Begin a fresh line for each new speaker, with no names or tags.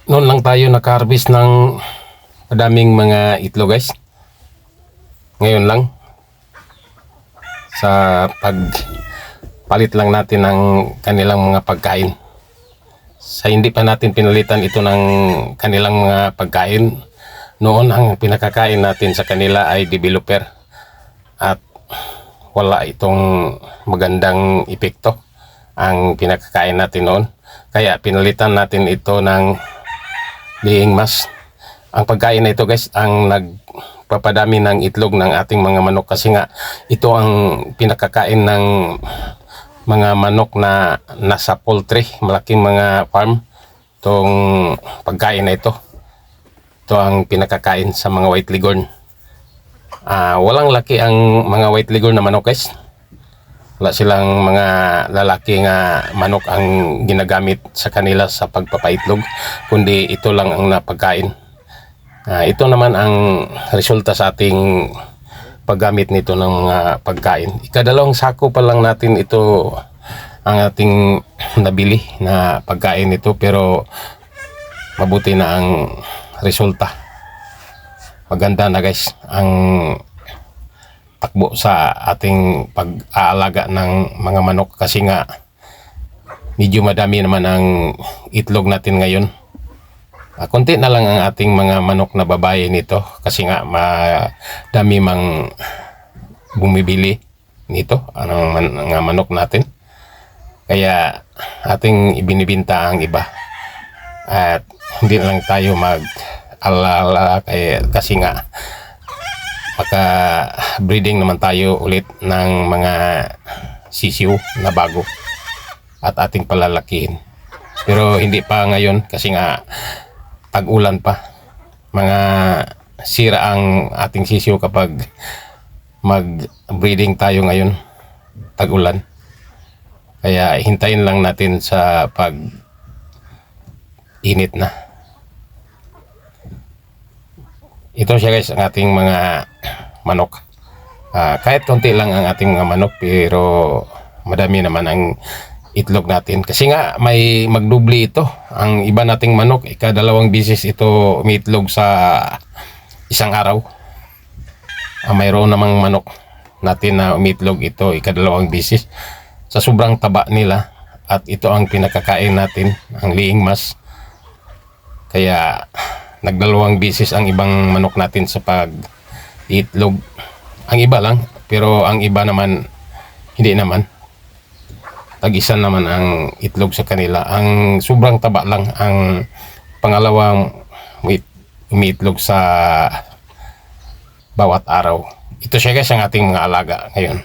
Noon lang tayo naka-harvest ng madaming mga itlog guys. Ngayon lang sa pagpalit lang natin ng kanilang mga pagkain. Sa hindi pa natin pinalitan ito ng kanilang mga pagkain, noon ang pinakakain natin sa kanila ay developer at wala itong magandang epekto ang pinakakain natin noon. Kaya pinalitan natin ito ng laying mass. Ang pagkain na ito guys ang nagpapadami ng itlog ng ating mga manok, kasi nga ito ang pinakakain ng mga manok na nasa poultry, malaking mga farm. Itong pagkain na ito ang pinakakain sa mga white leghorn. Walang laki ang mga white leghorn na manok guys. Wala silang mga lalaki nga manok ang ginagamit sa kanila sa pagpapaitlog, kundi ito lang ang napagkain. Ito naman ang resulta sa ating paggamit nito ng mga pagkain. Ikadalawang sako pa lang natin ito ang ating nabili na pagkain nito, pero mabuti na ang resulta. Maganda na guys ang takbo sa ating pag-aalaga ng mga manok, kasi nga medyo madami naman ang itlog natin ngayon. Konti na lang ang ating mga manok na babae nito, kasi nga madami mang bumibili nito ang mga manok natin, kaya ating ibinibinta ang iba at hindi lang tayo mag-alala kasi nga baka breeding naman tayo ulit ng mga sisiw na bago at ating palalakihin. Pero hindi pa ngayon kasi nga tag-ulan pa. Mga sira ang ating sisiw kapag mag-breeding tayo ngayon, tag-ulan. Kaya hintayin lang natin sa pag-init na. Ito siya guys, ang ating mga manok. Kahit konti lang ang ating mga manok, pero madami naman ang itlog natin, kasi nga may magdubli ito. Ang iba nating manok, ikadalawang bisis ito umiitlog sa isang araw. Mayroon namang manok natin na umiitlog ito ikadalawang bisis sa sobrang taba nila, at ito ang pinakakain natin, ang laying mass. Kaya nagdalawang bisis ang ibang manok natin sa pag-itlog. Ang iba lang, pero ang iba naman hindi naman. Tag-isa naman ang itlog sa kanila. Ang sobrang taba lang ang pangalawang umiitlog sa bawat araw. Ito siya guys ang ating mga alaga ngayon.